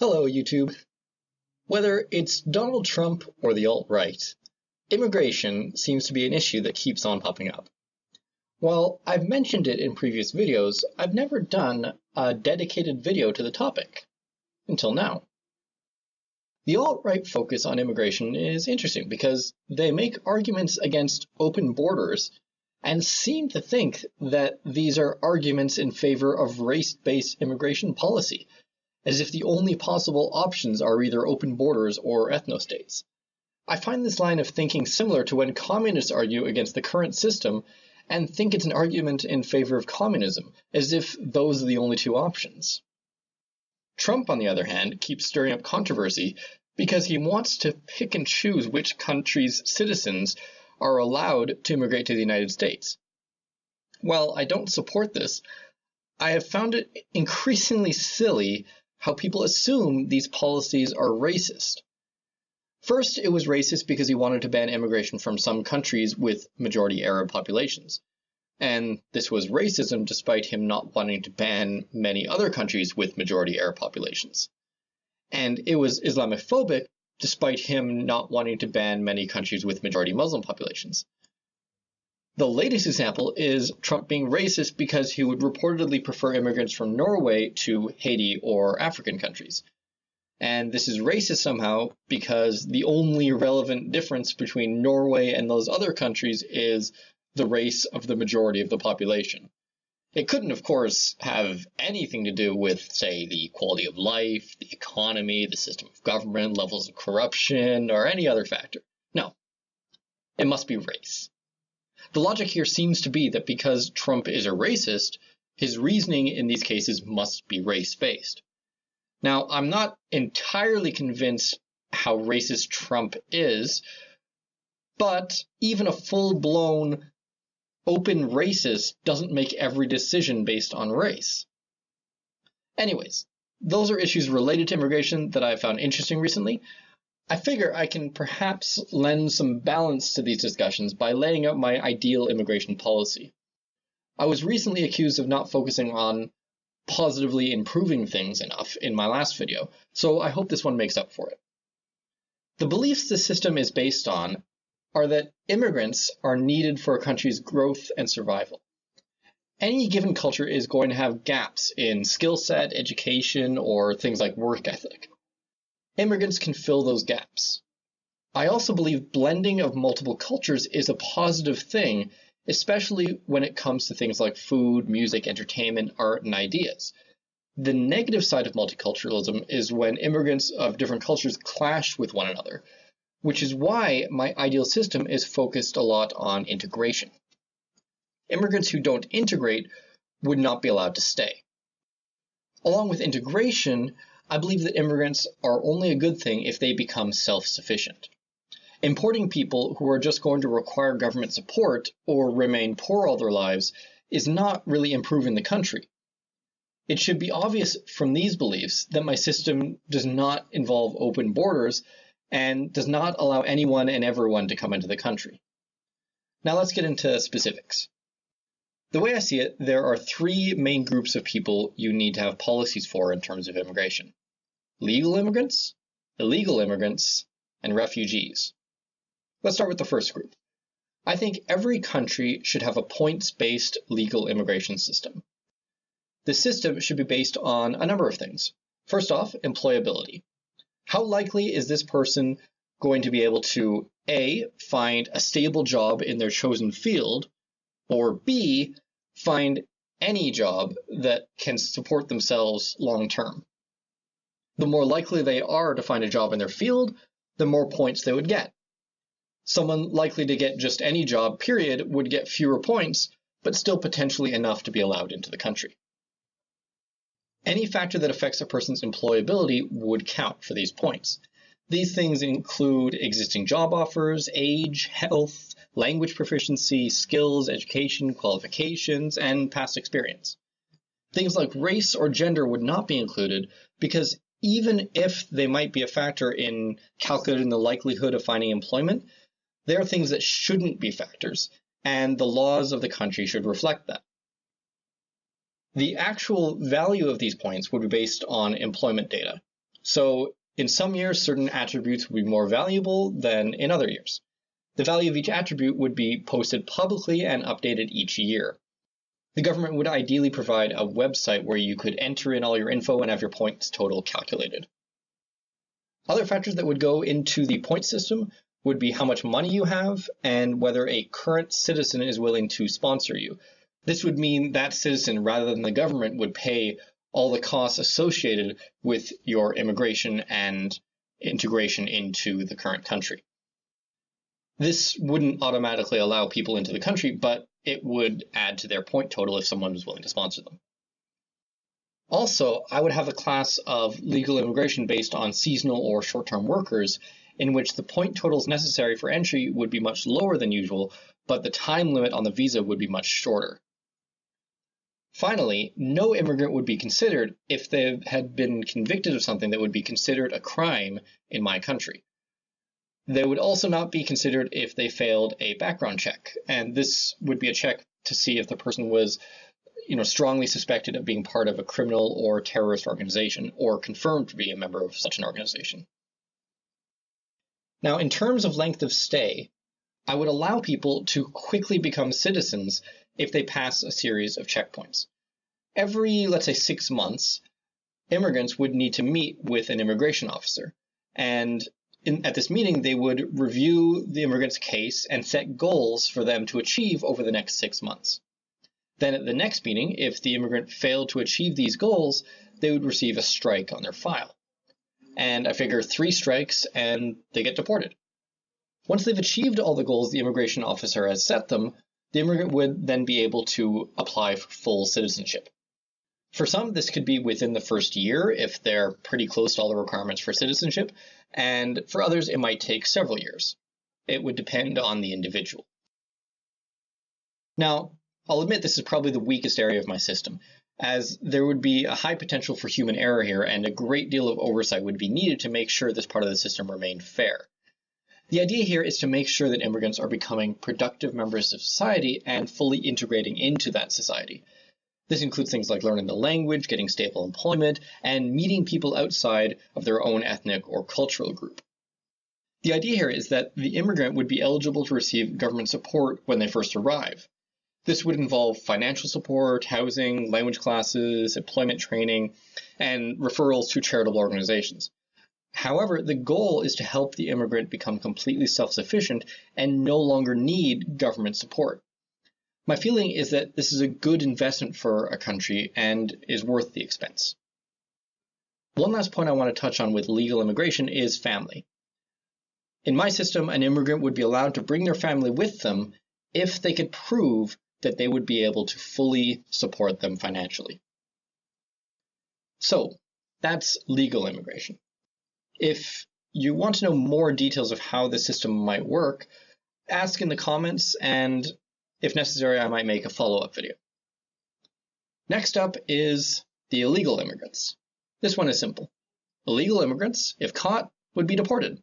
Hello, YouTube. Whether it's Donald Trump or the alt-right, immigration seems to be an issue that keeps on popping up. While I've mentioned it in previous videos, I've never done a dedicated video to the topic, until now. The alt-right focus on immigration is interesting because they make arguments against open borders and seem to think that these are arguments in favor of race-based immigration policy, as if the only possible options are either open borders or ethnostates. I find this line of thinking similar to when communists argue against the current system and think it's an argument in favor of communism, as if those are the only two options. Trump, on the other hand, keeps stirring up controversy because he wants to pick and choose which countries' citizens are allowed to immigrate to the United States. While I don't support this, I have found it increasingly silly how people assume these policies are racist. First, it was racist because he wanted to ban immigration from some countries with majority Arab populations. And this was racism despite him not wanting to ban many other countries with majority Arab populations. And it was Islamophobic despite him not wanting to ban many countries with majority Muslim populations. The latest example is Trump being racist because he would reportedly prefer immigrants from Norway to Haiti or African countries. And this is racist somehow because the only relevant difference between Norway and those other countries is the race of the majority of the population. It couldn't, of course, have anything to do with, say, the quality of life, the economy, the system of government, levels of corruption, or any other factor. No, it must be race. The logic here seems to be that because Trump is a racist, his reasoning in these cases must be race-based. Now, I'm not entirely convinced how racist Trump is, but even a full-blown open racist doesn't make every decision based on race. Anyways, those are issues related to immigration that I found interesting recently. I figure I can perhaps lend some balance to these discussions by laying out my ideal immigration policy. I was recently accused of not focusing on positively improving things enough in my last video, so I hope this one makes up for it. The beliefs the system is based on are that immigrants are needed for a country's growth and survival. Any given culture is going to have gaps in skill set, education, or things like work ethic. Immigrants can fill those gaps. I also believe blending of multiple cultures is a positive thing, especially when it comes to things like food, music, entertainment, art, and ideas. The negative side of multiculturalism is when immigrants of different cultures clash with one another, which is why my ideal system is focused a lot on integration. Immigrants who don't integrate would not be allowed to stay. Along with integration, I believe that immigrants are only a good thing if they become self-sufficient. Importing people who are just going to require government support or remain poor all their lives is not really improving the country. It should be obvious from these beliefs that my system does not involve open borders and does not allow anyone and everyone to come into the country. Now let's get into specifics. The way I see it, there are three main groups of people you need to have policies for in terms of immigration: legal immigrants, illegal immigrants, and refugees. Let's start with the first group. I think every country should have a points-based legal immigration system. The system should be based on a number of things. First off, employability. How likely is this person going to be able to A, find a stable job in their chosen field, or B, find any job that can support themselves long term? The more likely they are to find a job in their field, the more points they would get. Someone likely to get just any job, period, would get fewer points, but still potentially enough to be allowed into the country. Any factor that affects a person's employability would count for these points. These things include existing job offers, age, health, language proficiency, skills, education, qualifications, and past experience. Things like race or gender would not be included because even if they might be a factor in calculating the likelihood of finding employment, they are things that shouldn't be factors, and the laws of the country should reflect that. The actual value of these points would be based on employment data. So in some years, certain attributes would be more valuable than in other years. The value of each attribute would be posted publicly and updated each year. The government would ideally provide a website where you could enter in all your info and have your points total calculated. Other factors that would go into the point system would be how much money you have and whether a current citizen is willing to sponsor you. This would mean that citizen, rather than the government, would pay all the costs associated with your immigration and integration into the current country. This wouldn't automatically allow people into the country, but it would add to their point total if someone was willing to sponsor them. Also, I would have a class of legal immigration based on seasonal or short-term workers, in which the point totals necessary for entry would be much lower than usual, but the time limit on the visa would be much shorter. Finally, no immigrant would be considered if they had been convicted of something that would be considered a crime in my country. They would also not be considered if they failed a background check, and this would be a check to see if the person was strongly suspected of being part of a criminal or terrorist organization, or confirmed to be a member of such an organization. Now, in terms of length of stay, I would allow people to quickly become citizens if they pass a series of checkpoints. Every, let's say, 6 months, immigrants would need to meet with an immigration officer, and at this meeting, they would review the immigrant's case and set goals for them to achieve over the next 6 months. Then at the next meeting, if the immigrant failed to achieve these goals, they would receive a strike on their file. And I figure 3 strikes and they get deported. Once they've achieved all the goals the immigration officer has set them, the immigrant would then be able to apply for full citizenship. For some, this could be within the first year if they're pretty close to all the requirements for citizenship, and for others it might take several years. It would depend on the individual. Now, I'll admit this is probably the weakest area of my system, as there would be a high potential for human error here, and a great deal of oversight would be needed to make sure this part of the system remained fair. The idea here is to make sure that immigrants are becoming productive members of society and fully integrating into that society. This includes things like learning the language, getting stable employment, and meeting people outside of their own ethnic or cultural group. The idea here is that the immigrant would be eligible to receive government support when they first arrive. This would involve financial support, housing, language classes, employment training, and referrals to charitable organizations. However, the goal is to help the immigrant become completely self-sufficient and no longer need government support. My feeling is that this is a good investment for a country and is worth the expense. One last point I want to touch on with legal immigration is family. In my system, an immigrant would be allowed to bring their family with them if they could prove that they would be able to fully support them financially. So, that's legal immigration. If you want to know more details of how the system might work, ask in the comments, and if necessary, I might make a follow-up video. Next up is the illegal immigrants. This one is simple. Illegal immigrants, if caught, would be deported.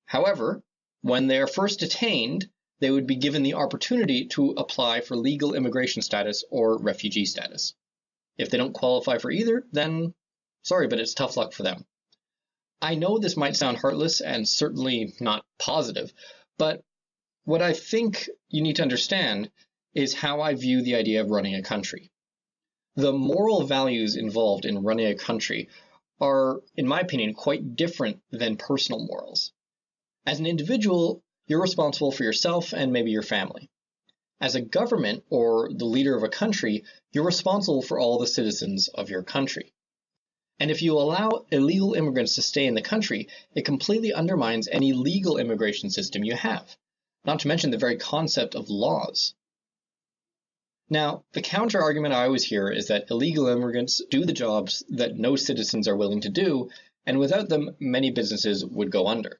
However, when they are first detained, they would be given the opportunity to apply for legal immigration status or refugee status. If they don't qualify for either, then sorry, but it's tough luck for them. I know this might sound heartless and certainly not positive, but what I think you need to understand is how I view the idea of running a country. The moral values involved in running a country are, in my opinion, quite different than personal morals. As an individual, you're responsible for yourself and maybe your family. As a government or the leader of a country, you're responsible for all the citizens of your country. And if you allow illegal immigrants to stay in the country, it completely undermines any legal immigration system you have, not to mention the very concept of laws. Now, the counter-argument I always hear is that illegal immigrants do the jobs that no citizens are willing to do, and without them, many businesses would go under.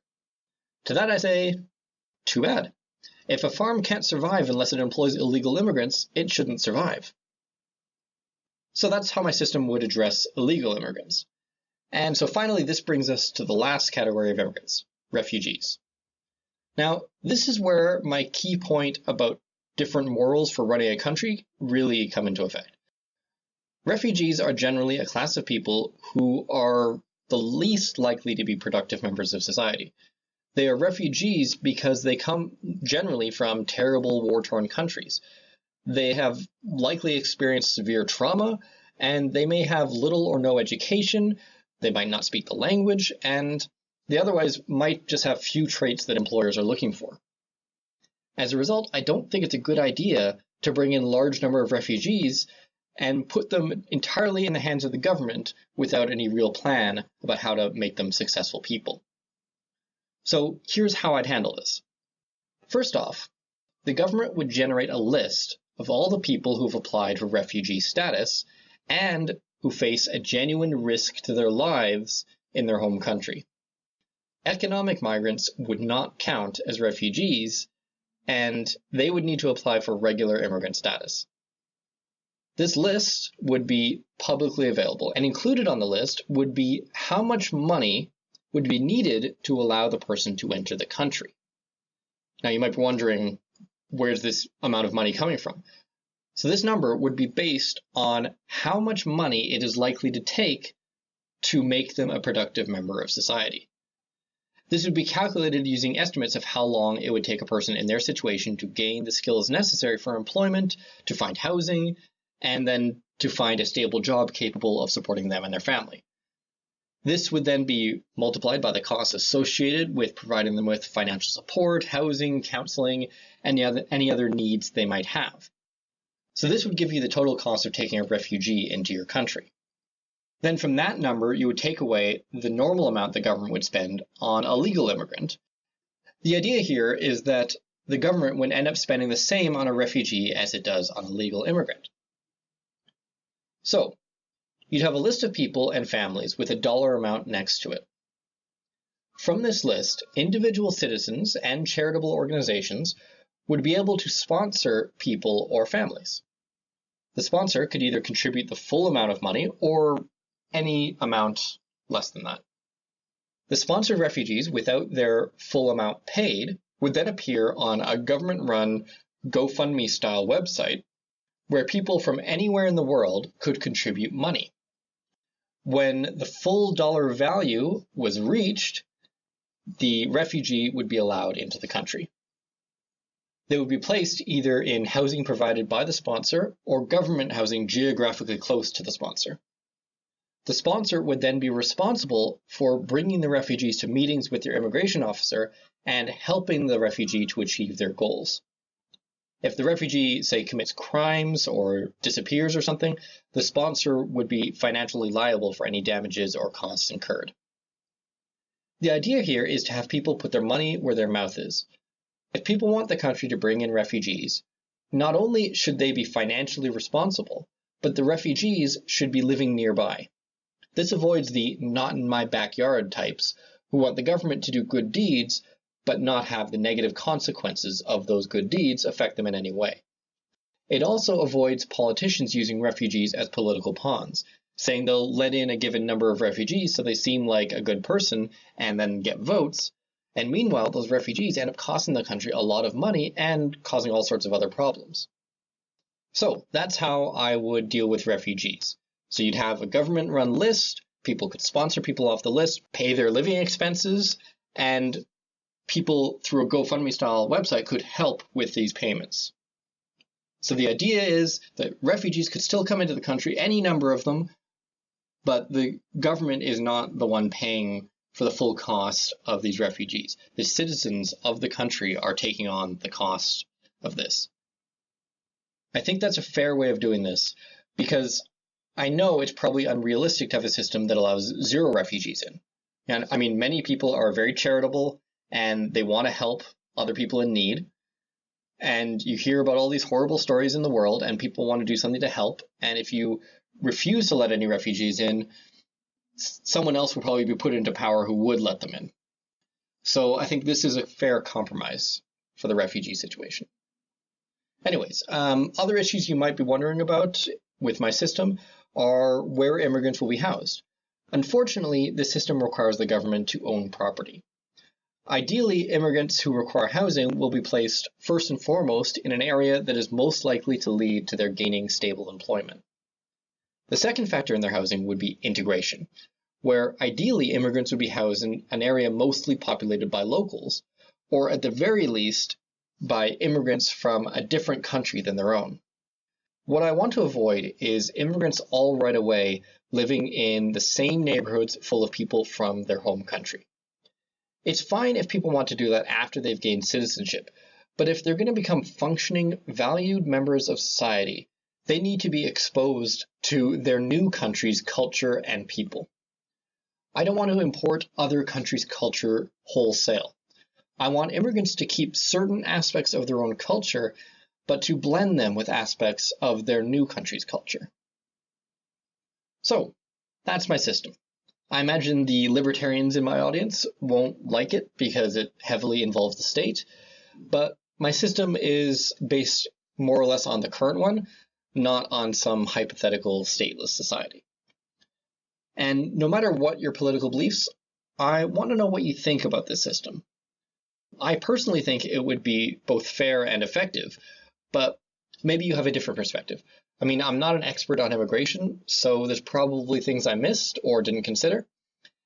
To that I say, too bad. If a farm can't survive unless it employs illegal immigrants, it shouldn't survive. So that's how my system would address illegal immigrants. And so finally, this brings us to the last category of immigrants, refugees. Now, this is where my key point about different morals for running a country really come into effect. Refugees are generally a class of people who are the least likely to be productive members of society. They are refugees because they come generally from terrible war-torn countries. They have likely experienced severe trauma, and they may have little or no education, they might not speak the language, and they otherwise might just have few traits that employers are looking for. As a result, I don't think it's a good idea to bring in a large number of refugees and put them entirely in the hands of the government without any real plan about how to make them successful people. So here's how I'd handle this. First off, the government would generate a list of all the people who've applied for refugee status and who face a genuine risk to their lives in their home country. Economic migrants would not count as refugees, and they would need to apply for regular immigrant status. This list would be publicly available, and included on the list would be how much money would be needed to allow the person to enter the country. Now you might be wondering, where's this amount of money coming from? So this number would be based on how much money it is likely to take to make them a productive member of society. This would be calculated using estimates of how long it would take a person in their situation to gain the skills necessary for employment, to find housing, and then to find a stable job capable of supporting them and their family. This would then be multiplied by the costs associated with providing them with financial support, housing, counseling, and any other needs they might have. So this would give you the total cost of taking a refugee into your country. Then from that number, you would take away the normal amount the government would spend on a legal immigrant. The idea here is that the government would end up spending the same on a refugee as it does on a legal immigrant. So, you'd have a list of people and families with a dollar amount next to it. From this list, individual citizens and charitable organizations would be able to sponsor people or families. The sponsor could either contribute the full amount of money or any amount less than that. The sponsored refugees, without their full amount paid, would then appear on a government-run GoFundMe-style website where people from anywhere in the world could contribute money. When the full dollar value was reached, the refugee would be allowed into the country. They would be placed either in housing provided by the sponsor or government housing geographically close to the sponsor. The sponsor would then be responsible for bringing the refugees to meetings with their immigration officer and helping the refugee to achieve their goals. If the refugee, say, commits crimes or disappears or something, the sponsor would be financially liable for any damages or costs incurred. The idea here is to have people put their money where their mouth is. If people want the country to bring in refugees, not only should they be financially responsible, but the refugees should be living nearby. This avoids the not in my backyard types who want the government to do good deeds but not have the negative consequences of those good deeds affect them in any way. It also avoids politicians using refugees as political pawns, saying they'll let in a given number of refugees so they seem like a good person and then get votes, and meanwhile those refugees end up costing the country a lot of money and causing all sorts of other problems. So that's how I would deal with refugees. So you'd have a government-run list, people could sponsor people off the list, pay their living expenses, and people through a GoFundMe-style website could help with these payments. So the idea is that refugees could still come into the country, any number of them, but the government is not the one paying for the full cost of these refugees. The citizens of the country are taking on the cost of this. I think that's a fair way of doing this because I know it's probably unrealistic to have a system that allows 0 refugees in. And I mean, many people are very charitable and they want to help other people in need. And you hear about all these horrible stories in the world and people want to do something to help. And if you refuse to let any refugees in, someone else will probably be put into power who would let them in. So I think this is a fair compromise for the refugee situation. Anyways, other issues you might be wondering about with my system are where immigrants will be housed. Unfortunately, this system requires the government to own property. Ideally, immigrants who require housing will be placed first and foremost in an area that is most likely to lead to their gaining stable employment. The second factor in their housing would be integration, where ideally immigrants would be housed in an area mostly populated by locals, or at the very least, by immigrants from a different country than their own. What I want to avoid is immigrants all right away living in the same neighborhoods full of people from their home country. It's fine if people want to do that after they've gained citizenship, but if they're going to become functioning, valued members of society, they need to be exposed to their new country's culture and people. I don't want to import other countries' culture wholesale. I want immigrants to keep certain aspects of their own culture, but to blend them with aspects of their new country's culture. So, that's my system. I imagine the libertarians in my audience won't like it because it heavily involves the state, but my system is based more or less on the current one, not on some hypothetical stateless society. And no matter what your political beliefs, I want to know what you think about this system. I personally think it would be both fair and effective, but maybe you have a different perspective. I mean, I'm not an expert on immigration, so there's probably things I missed or didn't consider.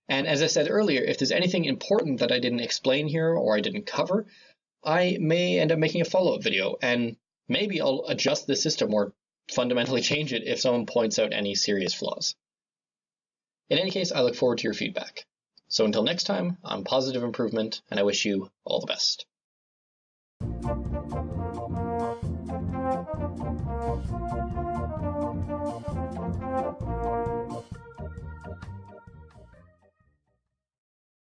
And as I said earlier, if there's anything important that I didn't explain here or I didn't cover, I may end up making a follow-up video, and maybe I'll adjust the system or fundamentally change it if someone points out any serious flaws. In any case, I look forward to your feedback. So until next time, I'm Positive Improvement, and I wish you all the best.